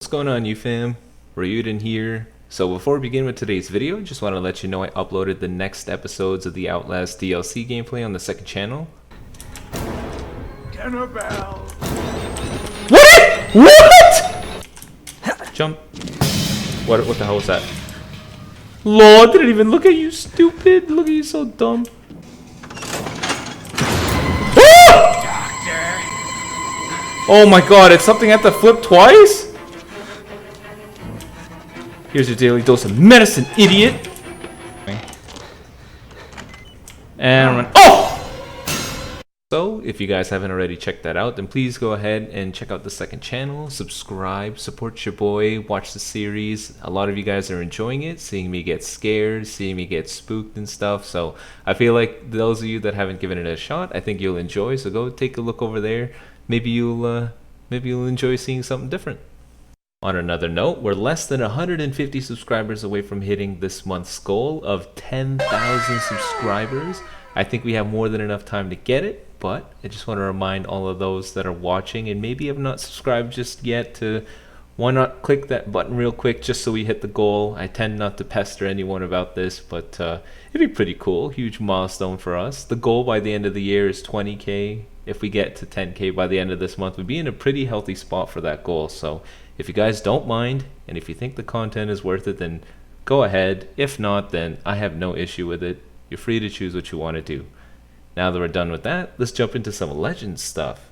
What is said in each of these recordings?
going on, you fam? Raiyuden here. So before we begin with today's video, just want to let you know I uploaded the next episodes of the Outlast DLC gameplay on the second channel. Dinner bell. What? What? Jump. What the hell was that? Lord, didn't even look at you, stupid. Look at you, so dumb. Oh my god, it's something I have to flip twice? Here's your daily dose of medicine, idiot! And run. Oh! So, if you guys haven't already checked that out, then please go ahead and check out the second channel, subscribe, support your boy, watch the series. A lot of you guys are enjoying it, seeing me get scared, seeing me get spooked and stuff. So, I feel like those of you that haven't given it a shot, I think you'll enjoy. So go take a look over there. Maybe you'll enjoy seeing something different. On another note, we're less than 150 subscribers away from hitting this month's goal of 10,000 subscribers. I think we have more than enough time to get it, but I just want to remind all of those that are watching and maybe have not subscribed just yet to why not click that button real quick just so we hit the goal. I tend not to pester anyone about this, but it'd be pretty cool. Huge milestone for us. The goal by the end of the year is 20K. If we get to 10K by the end of this month, we'd be in a pretty healthy spot for that goal. So if you guys don't mind, and if you think the content is worth it, then go ahead. If not, then I have no issue with it. You're free to choose what you want to do. Now that we're done with that, let's jump into some Legends stuff.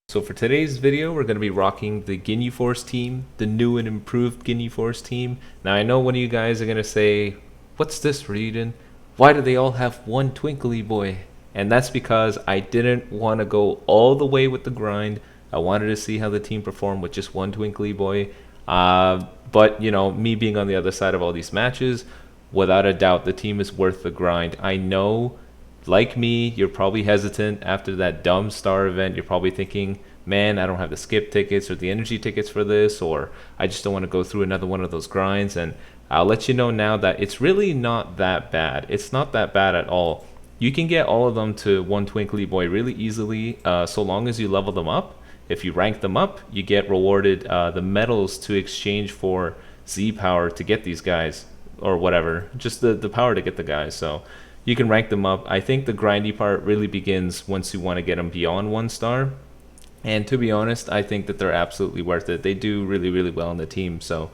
So for today's video, we're going to be rocking the Ginyu Force team, the new and improved Ginyu Force team. Now I know one of you guys are going to say, what's this, Raiyuden? Why do they all have one twinkly boy? And that's because I didn't want to go all the way with the grind. I wanted to see how the team performed with just one twinkly boy. But, you know, me being on the other side of all these matches, without a doubt, the team is worth the grind. I know, like me, you're probably hesitant after that dumb star event. You're probably thinking, man, I don't have the skip tickets or the energy tickets for this, or I just don't want to go through another one of those grinds. And I'll let you know now that it's really not that bad. It's not that bad at all. You can get all of them to one twinkly boy really easily, so long as you level them up. If you rank them up, you get rewarded the medals to exchange for Z power to get these guys, or whatever, just the power to get the guys. So you can rank them up. I think the grindy part really begins once you want to get them beyond 1 star. And to be honest, I think that they're absolutely worth it. They do really, really well in the team. So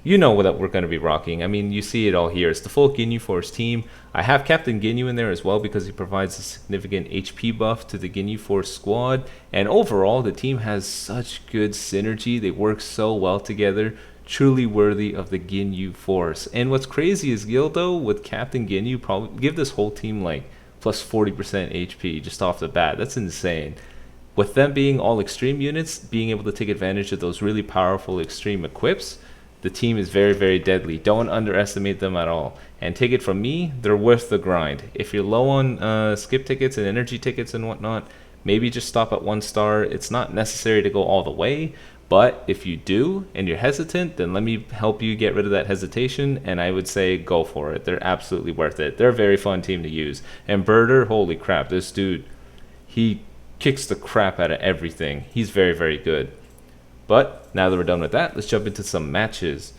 you know what we're going to be rocking. I mean, you see it all here. It's the full Ginyu Force team. I have Captain Ginyu in there as well because he provides a significant HP buff to the Ginyu Force squad. And overall, the team has such good synergy. They work so well together. Truly worthy of the Ginyu Force. And what's crazy is Gildo with Captain Ginyu probably give this whole team like plus 40% HP just off the bat. That's insane. With them being all extreme units, being able to take advantage of those really powerful extreme equips, the team is very, very deadly. Don't underestimate them at all. And take it from me, they're worth the grind. If you're low on skip tickets and energy tickets and whatnot, maybe just stop at 1 star. It's not necessary to go all the way, but if you do and you're hesitant, then let me help you get rid of that hesitation, and I would say go for it. They're absolutely worth it. They're a very fun team to use. And Birder, holy crap, this dude, he kicks the crap out of everything. He's very, very good. But now that we're done with that, let's jump into some matches.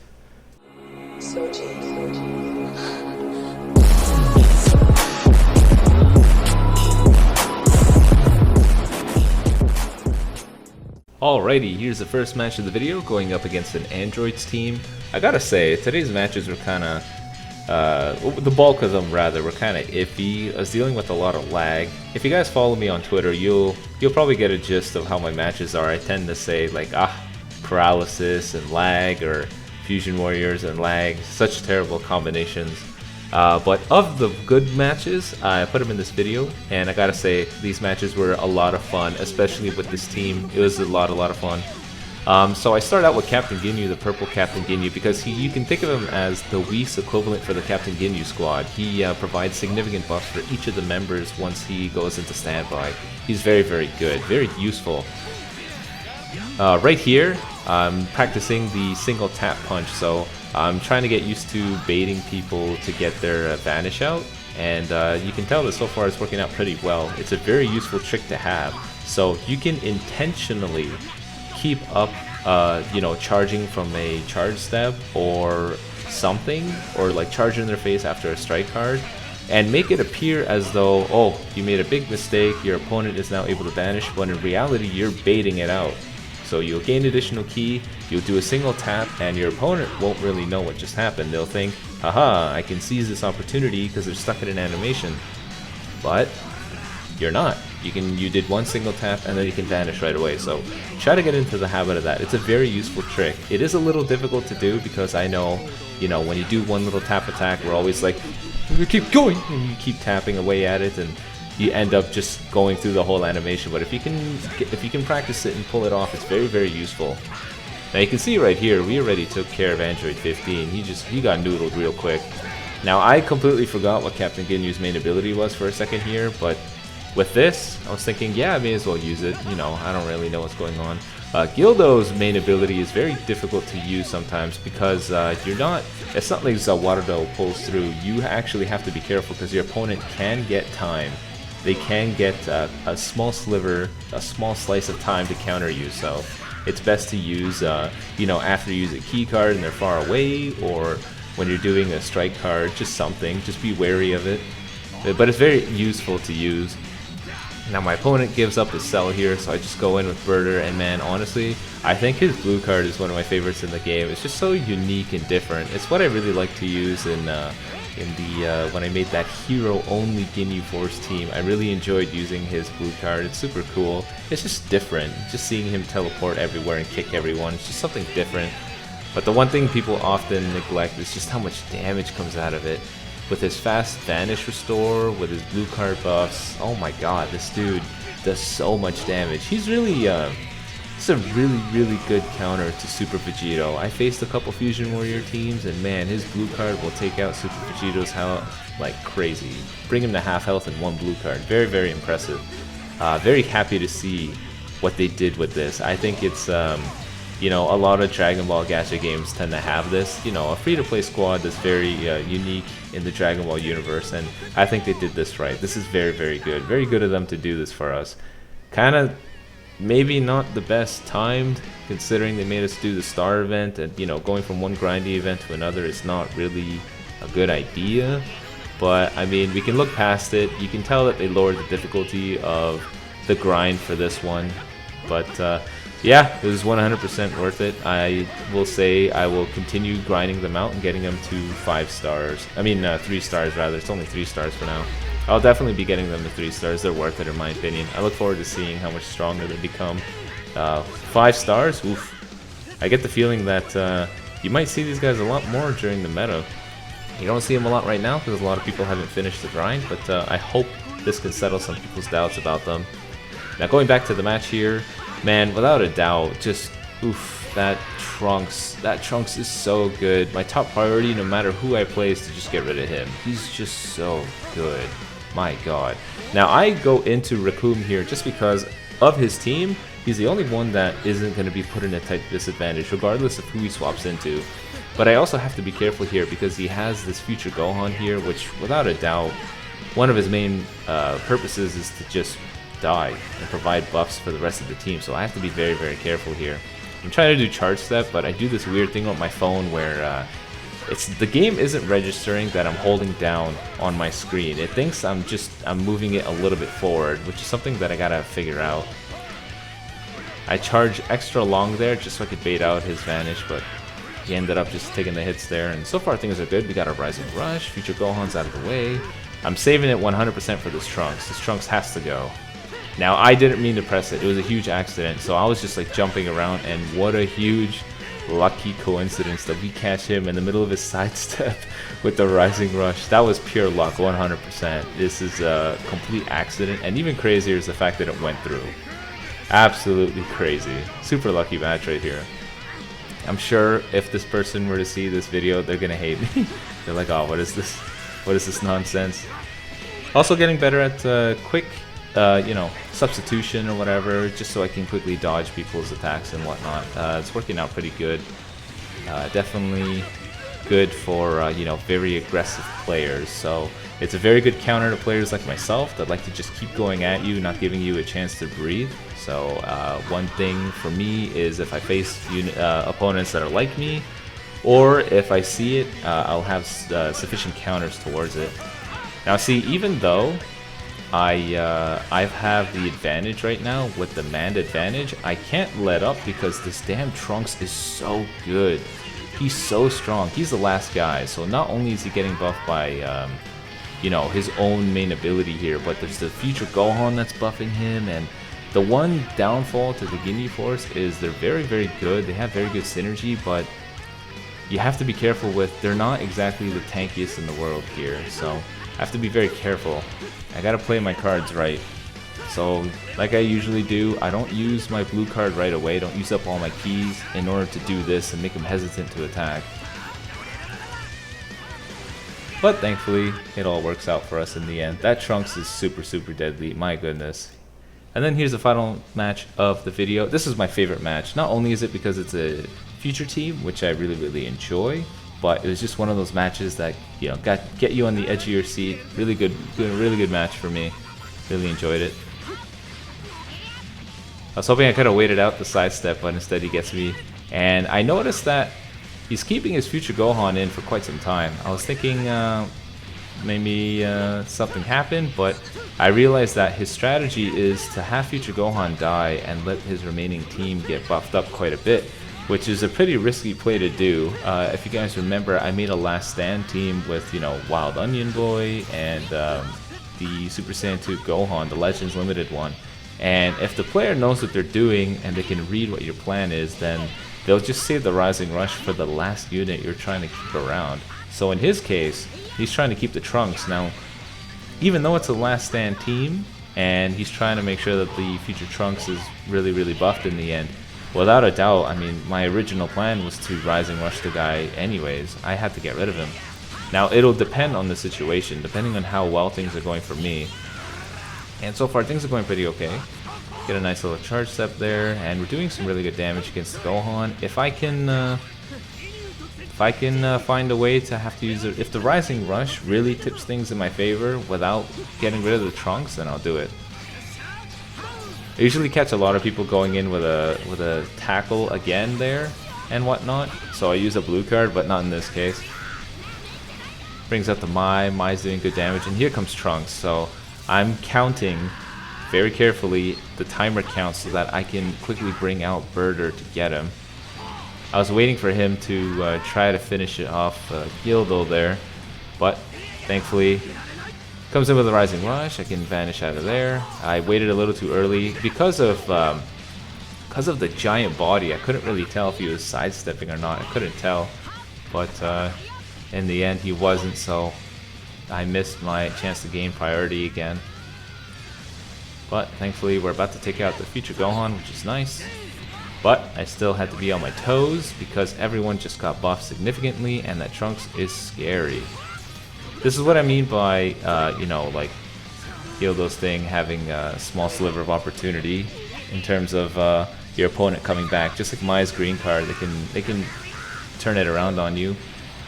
Alrighty, here's the first match of the video, going up against an Androids team. I gotta say, today's matches were kind of, the bulk of them rather, were kind of iffy. I was dealing with a lot of lag. If you guys follow me on Twitter, you'll probably get a gist of how my matches are. I tend to say like, paralysis and lag, or fusion warriors and lag, such terrible combinations. But of the good matches, I put them in this video, and I gotta say, these matches were a lot of fun, especially with this team. It was a lot of fun. So I started out with Captain Ginyu, the purple Captain Ginyu, because you can think of him as the Whis equivalent for the Captain Ginyu squad. He provides significant buffs for each of the members once he goes into standby. He's very, very good, very useful. Right here, I'm practicing the single tap punch, so I'm trying to get used to baiting people to get their vanish out, and you can tell that so far it's working out pretty well. It's a very useful trick to have, so you can intentionally keep up you know, charging from a charge step or something, or like charge in their face after a strike card, and make it appear as though, oh, you made a big mistake, your opponent is now able to vanish, when in reality you're baiting it out. So you'll gain additional ki, you'll do a single tap, and your opponent won't really know what just happened. They'll think, haha, I can seize this opportunity because they're stuck in an animation. But you're not. You did one single tap and then you can vanish right away. So try to get into the habit of that. It's a very useful trick. It is a little difficult to do because I know, you know, when you do one little tap attack, we're always like, we keep going, and you keep tapping away at it, and you end up just going through the whole animation. But if you can practice it and pull it off, it's very, very useful. Now you can see right here, we already took care of Android 15. He got noodled real quick. Now I completely forgot what Captain Ginyu's main ability was for a second here, but with this, I was thinking, yeah, I may as well use it. You know, I don't really know what's going on. Gildo's main ability is very difficult to use sometimes because it's not like Zawarudo pulls through. You actually have to be careful because your opponent can get time. They can get a small sliver, a small slice of time to counter you. So it's best to use, you know, after you use a key card and they're far away, or when you're doing a strike card, just something. Just be wary of it. But it's very useful to use. Now my opponent gives up his cell here, so I just go in with Birder, and man, honestly, I think his blue card is one of my favorites in the game. It's just so unique and different. It's what I really like to use in when I made that hero-only Ginyu Force team. I really enjoyed using his blue card. It's super cool. It's just different. Just seeing him teleport everywhere and kick everyone. It's just something different. But the one thing people often neglect is just how much damage comes out of it. With his fast vanish restore, with his blue card buffs, oh my god, this dude does so much damage. He's really, it's a really, really good counter to Super Vegeta. I faced a couple Fusion Warrior teams, and man, his blue card will take out Super Vegeta's health like crazy. Bring him to half health in one blue card. Very, very impressive. Very happy to see what they did with this. I think it's, you know, a lot of Dragon Ball gacha games tend to have this, you know, a free-to-play squad that's very unique in the Dragon Ball universe, and I think they did this right. This is very, very good. Very good of them to do this for us. Kind of maybe not the best timed, considering they made us do the star event, and, you know, going from one grindy event to another is not really a good idea. But, I mean, we can look past it. You can tell that they lowered the difficulty of the grind for this one. But, yeah, it was 100% worth it. I will say I will continue grinding them out and getting them to 5 stars. I mean, 3 stars rather. It's only 3 stars for now. I'll definitely be getting them to 3 stars. They're worth it in my opinion. I look forward to seeing how much stronger they become. 5 stars? Oof. I get the feeling that you might see these guys a lot more during the meta. You don't see them a lot right now because a lot of people haven't finished the grind, but I hope this can settle some people's doubts about them. Now going back to the match here, man, without a doubt, just oof, that Trunks is so good. My top priority, no matter who I play, is to just get rid of him. He's just so good. My god. Now I go into Raccoon here just because of his team. He's the only one that isn't going to be put in a tight disadvantage, regardless of who he swaps into. But I also have to be careful here because he has this future Gohan here, which without a doubt, one of his main purposes is to just die and provide buffs for the rest of the team. So I have to be very, very careful here. I'm trying to do charge step, but I do this weird thing on my phone where the game isn't registering that I'm holding down on my screen. It thinks I'm moving it a little bit forward, which is something that I gotta figure out. I charge extra long there just so I could bait out his vanish, but he ended up just taking the hits there, and so far things are good. We got a Rising Rush, Future Gohan's out of the way. I'm saving it 100% for this Trunks. This Trunks has to go. Now, I didn't mean to press it. It was a huge accident, so I was just like jumping around, and what a huge lucky coincidence that we catch him in the middle of his sidestep with the Rising Rush. That was pure luck, 100%. This is a complete accident, and even crazier is the fact that it went through. Absolutely crazy. Super lucky match right here. I'm sure if this person were to see this video, they're gonna hate me. They're like, oh, what is this? What is this nonsense? Also getting better at quick, you know, substitution or whatever, just so I can quickly dodge people's attacks and whatnot. It's working out pretty good. Definitely good for you know, very aggressive players. So it's a very good counter to players like myself that like to just keep going at you, not giving you a chance to breathe. So one thing for me is if I face opponents that are like me, or if I see it, I'll have sufficient counters towards it. Now see, even though I have the advantage right now with the manned advantage, I can't let up because this damn Trunks is so good. He's so strong. He's the last guy, so not only is he getting buffed by you know, his own main ability here, but there's the future Gohan that's buffing him, and the one downfall to the Ginyu Force is they're very, very good. They have very good synergy, but you have to be careful with, they're not exactly the tankiest in the world here, so I have to be very careful. I gotta play my cards right. So, like I usually do, I don't use my blue card right away, don't use up all my keys in order to do this and make him hesitant to attack. But thankfully, it all works out for us in the end. That Trunks is super, super deadly, my goodness. And then here's the final match of the video. This is my favorite match. Not only is it because it's a future team, which I really, really enjoy, but it was just one of those matches that, you know, get you on the edge of your seat. Really good match for me. Really enjoyed it. I was hoping I could have waited out the sidestep, but instead he gets me. And I noticed that he's keeping his future Gohan in for quite some time. I was thinking maybe something happened, but I realized that his strategy is to have future Gohan die and let his remaining team get buffed up quite a bit, which is a pretty risky play to do. If you guys remember, I made a Last Stand team with, you know, Wild Onion Boy and the Super Saiyan 2 Gohan, the Legends Limited one. And if the player knows what they're doing and they can read what your plan is, then they'll just save the Rising Rush for the last unit you're trying to keep around. So in his case, he's trying to keep the Trunks. Now, even though it's a Last Stand team, and he's trying to make sure that the future Trunks is really, really buffed in the end, without a doubt, I mean, my original plan was to Rising Rush the guy anyways. I had to get rid of him. Now, it'll depend on the situation, depending on how well things are going for me. And so far, things are going pretty okay. Get a nice little charge step there, and we're doing some really good damage against the Gohan. If I can find a way to have to use it, if the Rising Rush really tips things in my favor without getting rid of the Trunks, then I'll do it. I usually catch a lot of people going in with a tackle again there and whatnot, so I use a blue card, but not in this case. Brings out the Mai's doing good damage, and here comes Trunks, so I'm counting very carefully the timer count so that I can quickly bring out Birder to get him. I was waiting for him to try to finish it off Gildo there, but thankfully comes in with a Rising Rush. I can vanish out of there. I waited a little too early because of the giant body. I couldn't really tell if he was sidestepping or not. I couldn't tell, but in the end he wasn't, so I missed my chance to gain priority again. But thankfully we're about to take out the future Gohan, which is nice. But I still had to be on my toes because everyone just got buffed significantly, and that Trunks is scary. This is what I mean by, you know, like Gildo's thing having a small sliver of opportunity in terms of your opponent coming back. Just like Mai's green card, they can turn it around on you.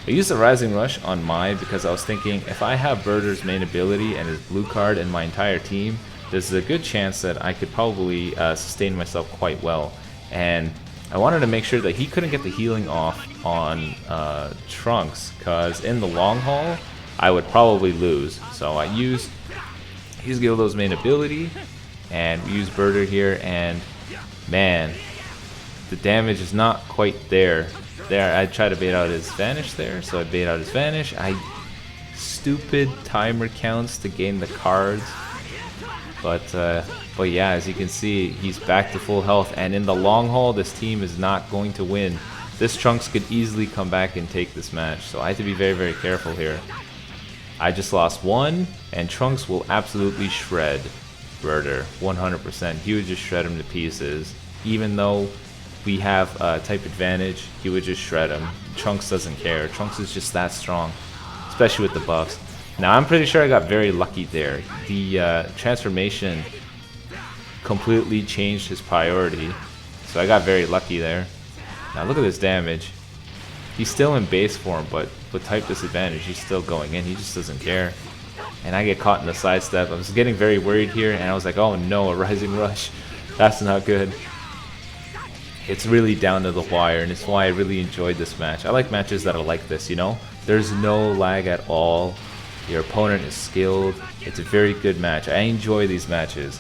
I used the Rising Rush on Mai because I was thinking if I have Birder's main ability and his blue card and my entire team, there's a good chance that I could probably sustain myself quite well. And I wanted to make sure that he couldn't get the healing off on Trunks, because in the long haul, I would probably lose. So I used Gildo's main ability, and we used Birder here, and man, the damage is not quite there. I tried to bait out his Vanish there, so I bait out his Vanish. Stupid timer counts to gain the cards. But yeah, as you can see, he's back to full health, and in the long haul, this team is not going to win. This Trunks could easily come back and take this match, so I have to be very, very careful here. I just lost one, and Trunks will absolutely shred Birder, 100%. He would just shred him to pieces. Even though we have a type advantage, he would just shred him. Trunks doesn't care. Trunks is just that strong, especially with the buffs. Now, I'm pretty sure I got very lucky there. The transformation completely changed his priority, so I got very lucky there. Now, look at this damage. He's still in base form, but with type disadvantage, he's still going in. He just doesn't care. And I get caught in the sidestep. I was getting very worried here, and I was like, oh no, a Rising Rush. That's not good. It's really down to the wire, and it's why I really enjoyed this match. I like matches that are like this, you know? There's no lag at all. Your opponent is skilled. It's a very good match. I enjoy these matches.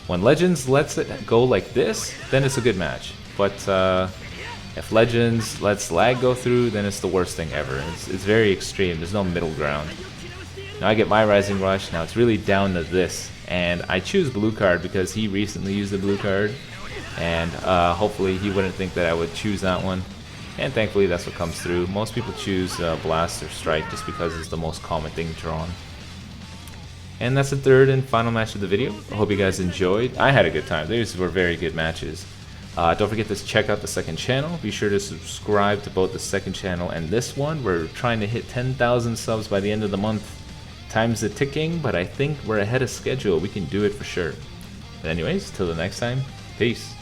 When Legends lets it go like this, then it's a good match. But if Legends lets lag go through, then it's the worst thing ever. It's very extreme. There's no middle ground. Now I get my Rising Rush. Now it's really down to this. And I choose blue card because he recently used the blue card. And hopefully he wouldn't think that I would choose that one. And thankfully that's what comes through. Most people choose Blast or Strike just because it's the most common thing drawn. And that's the third and final match of the video. I hope you guys enjoyed. I had a good time. These were very good matches. Don't forget to check out the second channel. Be sure to subscribe to both the second channel and this one. We're trying to hit 10,000 subs by the end of the month. Time's a ticking, but I think we're ahead of schedule. We can do it for sure. But anyways, till the next time, peace.